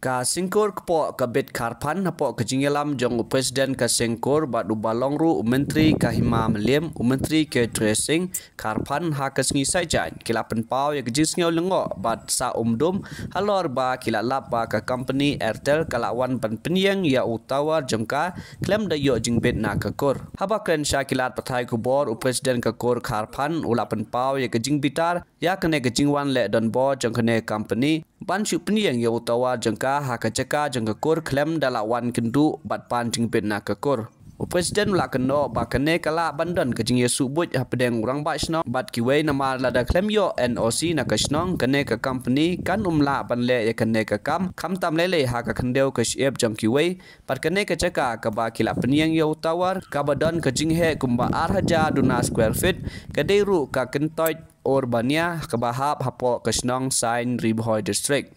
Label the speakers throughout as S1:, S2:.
S1: Ka singkur kepo ka bet karpan hapo ke jingelam jong presiden ka singkur bat ubalong ru menteri ka hima melim menteri ke tracing karpan ha ka sngi saja kilapen pau ya gejis ngau lengo bat sa umdum halor ba kilalap ba ka company Airtel kalawan pan penyeng ya utawa jengka klem da yo jing bet na ka kor haba kren syakilat pathai ku bor presiden ka kor karpan ulapen pau ya gejing bitar ya kene gejing wan le don bo jeng kene company ban syu penyeng ya utawa jengka haka ceka jengka kur klem dalawan kendu bat pan jing pet na kekur. Presiden la keno ba kene kala bandan ke jing yesu buj pedeng urang ba snong bat kiwe nama lada klem yo NOC na ka snong kene ka company kan umla ban le ya kene ka kam tam lele haka kendeu ke syep jang kiwe bat kene ka ceka ka ba kila penyeng yo tawar ka badan ke jing he kumba arhaja duna square feet ka deru ka kentoy urbania ka bahap hapo ke snong sign ribhoy district.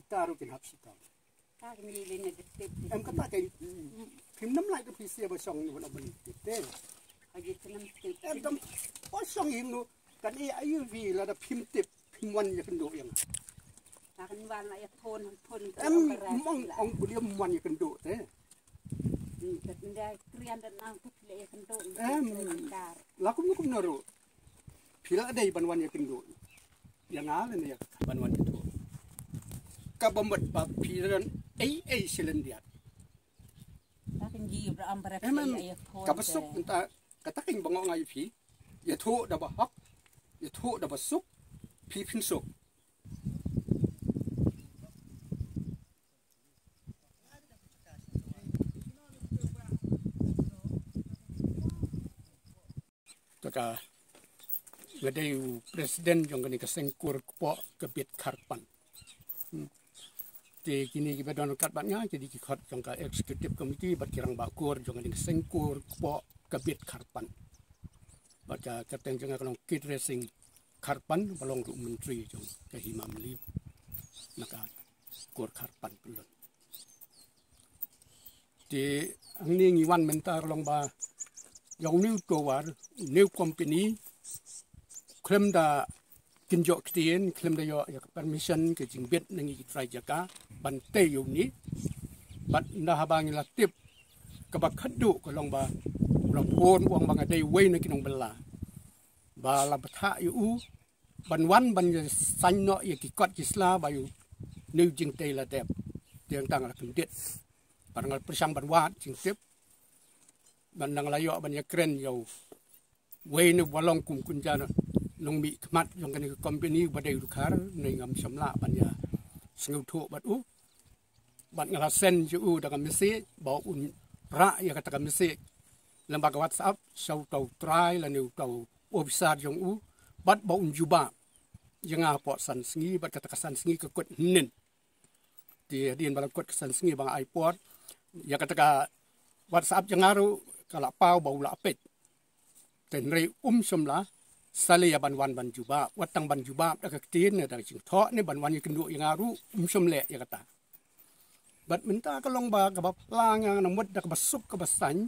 S2: Taruh ke hapsitam. Em kata ke film nam lai ke PC basong ni nak beli teh. Em tam basong ini nu kan ayu vi la da film tip film wan ya kendo yang.
S3: Kan wan la ya phone.
S2: Em mong ong beliau wan ya kendo teh.
S3: Dia krian dan ang putih ya kendo.
S2: Lakum naru. Pila ada ban wan ya kendo. Yang ala ni ya ban wan itu. Kabambat papiran silendiat.
S3: Takin jib ra ambara
S2: ya kabasuk entah kataking bangong ngai pi ya thu da bahak ya thu da basuk pi pinsuk taka ngadai presiden jong kani kasengkur po kebit karpan kini kita don katbatnya jadi kikot jangka eksekutif komiti berkirang bakur jangan dengan sengkur po kebit karpan baca kateng jangan kalau kit racing karpan balong ru menteri jong kehima melim maka kur karpan pelon di angni ngiwan mentar long ba yang new towar new company klaim da kinjok kitien klaim da yo ya permission ke jingbet nengi try jaka bantai yung ni bat indah habang latip kabak khadu ko long ba long pon uang bang adai way na kinong bela ba la batha yu ban sanno ya kikot kisla ba yu new jing tay la dep tiang tang la kendit parangal persang ban wat jing tip ban nang layo ban ya kren yo way na walong kum kunjana nong mi kmat yung kani company badai rukar nei ngam samla ban ya sengau tu bat bat ngalasen ju dengan mesej bawa ra ya kata mesej lembaga WhatsApp sau tau try la new tau officer jong bat bawa juba yang apa san sengi bat kata san sengi ke kot nen dia balang kot san sengi bang iPod ya kata WhatsApp yang aru kala pau bau la pet tenrei semla sale ya ban juba watang ban juba da ketin da jing tho ni ban yang kendu yang aru semle ya kata bat minta kalong ba ka lang yang namut da ka basuk ka basan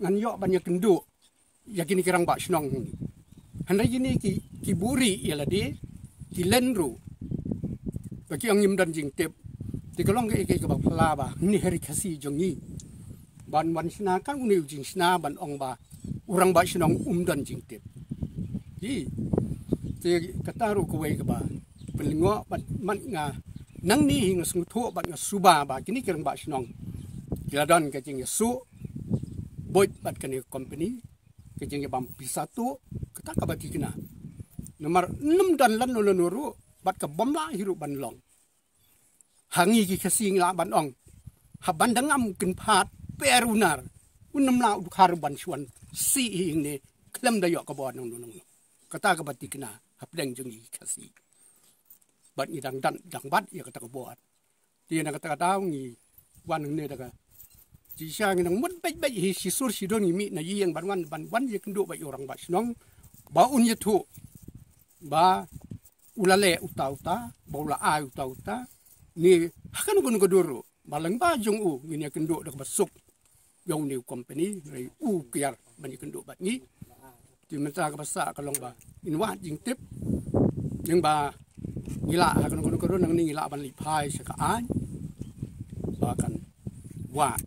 S2: ngan yo ban yang kendu ya kini kirang ba snong ni handai gini ki buri ya la di ki lenru bagi ang yim dan jing tip di kalong ke ka ba ba ni hari kasi jongi ban sina kan uni jing sina ban ong ba urang ba snong dan jing tip ji kata ru kuwai ke ba pelingo bat man nga nang ni hing sung thu bat nga suba ba kini kirang ba snong kiladon ke jing su boy bat kani company ke jing bam pisatu kata ka ba kina nomor 6 dan lan nuru bat ka bom la hiru ban long hangi ki kasing la ban ong haban dangam kin phat perunar unam la ukhar ban swan si hing ne klem da yo ka bo nong kata ka batik na hapdeng jung kasi bat ni dang bat ya kata ka buat dia na kata daw ni wan ne daga ji sha ngi nang mut bai hi si sur si do ni mi na yi yang ban ye kendo ba orang ba snong ba un ye thu ba ulale uta baula ai uta ni hakan gun godoro balang ba jong u ngini kendo dak basuk yong new company rei kiar bani kendo bat ni ti menta ka basa kalong ba inwa jing tip yang ba ngila hakan gun godoro nang ni ngila ban li phai sa ka an bahkan wa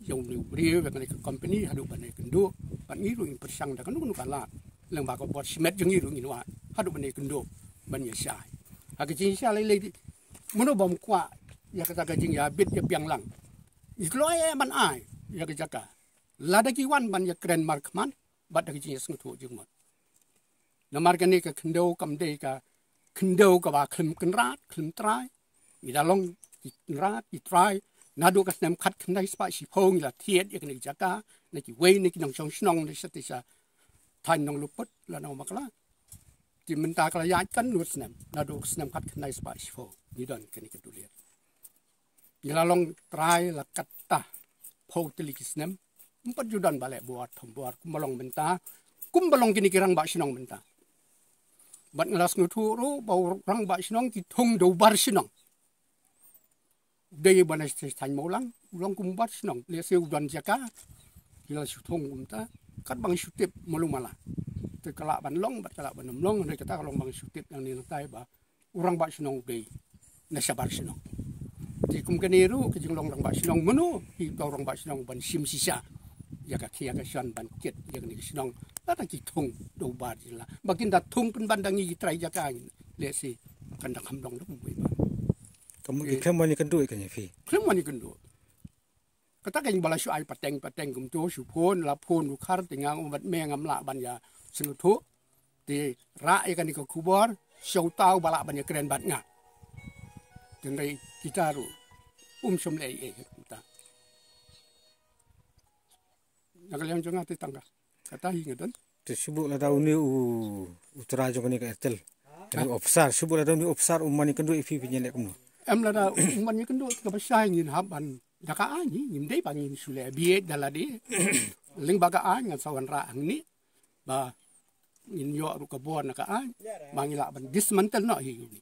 S2: yong new brio ba ni company hadu ban kendo ban ni ru persang dak gun kala lang ba ko bot simet jong ni ru inwa hadu ban kendo ban ya sai hakijin sha lai mono bom kwa ya kata gajing ya bit ya piang lang ikloy man ai ya kejaka lada ki wan ban ya kren mark man bat da gajing sing thu jing mon na mar kan ni ka khndo kam de ka khndo ka ba khlim kan rat khlim trai mi da long ki rat ki trai na do ka snem khat khnai spa si phong la thiet ya kan ni jaka na ki wei ni ki nong song snong ni sa ti sa than nong luput la no makla ti menta kala ya kan lut snem na do snem khat khnai spa si phong ni don kini kedulian ngilalong try la katta phau telikisnem empat judan balik buat kumalong benta kumbalong kini kirang bak sinong benta bat ngelas ngutu ru bau rang bak sinong ki thong do bar sinong dei banas tan maulang ulang kumbar sinong le se udan jaka gila su thong umta kat bang sutip malung mala te kala ban long bat kala ban long ne kata kalong bang sutip yang ni tai ba urang bak sinong dei na sabar sinong di kum keniru ke jinglong rang bak sinong menu hi tau rang bak sinong ban sim sisa ya ka kia ka shan ban ket ya ni sinong ta ki thong do ba ji la bakin da thong pen ban dangi trai jaka le si kan da kham dong dum ba
S4: kamu ikhlam mani kan duit kan ya fi
S2: klem mani kan do kata kan bala su ai pateng kum to su phon la phon u khar tingang umat me ngam la ban ya sing thu ti ra ya kan ni ko kubor show tau bala ban ya keren bat nga dengan kita ru som lei kita nak liang jonga te tangga kata hinga don
S4: tersebut la daun ni utara jong ni ka etel ni ofsar sebut la daun ni ofsar umani kan duit fi pinyelek kamu
S2: em la da umani kan duit ka pasai ngin haban daka ani ngin dei bangin sule biet daladi ling baga an ngan sawan ra ang ni ba ngin yo ru ka bon ka an mangila ban dismantle no hi ni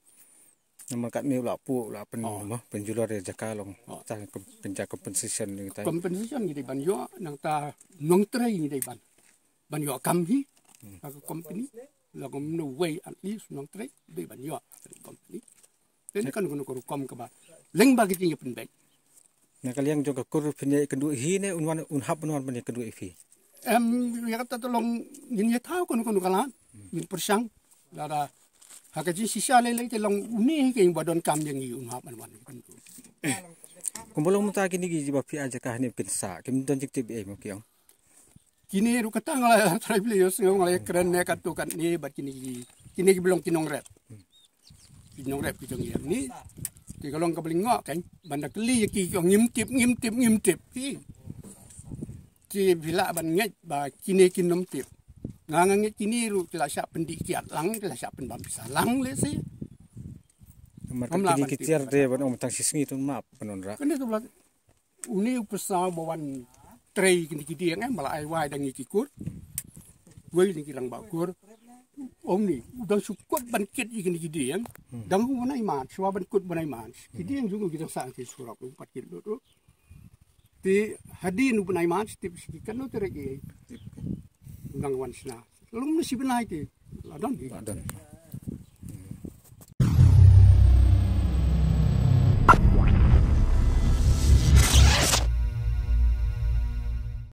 S4: nama kat ni la pu la pen mah penjual re jaka long ta penjak compensation ni ta
S2: compensation ni ban yo nang ta nong trai ni ban yo kam hi ka company la kom no way at least nong trai dei ban yo company ten kan ko ko kom ka ba leng ba ki ni pen bai
S4: na kaliang jong ka kur pinye kan duit hi ne un hap unwan ban kan duit fi
S2: ya kata tolong ni ya tahu ko kalan min persang la da hakaji sisa lele te long uni ke badon kam yang i unha man kan tu
S4: kumbolong muta kini gi ba fi aja ka ni pensa kim don jik tib e mo kyong
S2: kini ru kata ngala triple yo sing ngala keren ne kat tu kan ni bat kini belum kinong rep ki jong yang ni ti kalong ka blingo kan banda kli ki ngim tip ti bila ban nget ba kini kinom tip ngangang kini ru kila syak pendikiat lang kila syak penbam bisa lang le si
S4: Marka kini kicir dia ban om tang sisngi tu map penonra
S2: kan itu belat uni upesa bawan trei kini kidi yang mala ai wai dangi kikur gue ni kilang bakur om ni udah sukut ban kit kini kidi yang dang hu nai man swa ban kut banai man kidi yang jungu kita sa ki surak 4 kilo tu ti hadin banai man tip sikan no teregi ngang wan sna lung si benai ti ladon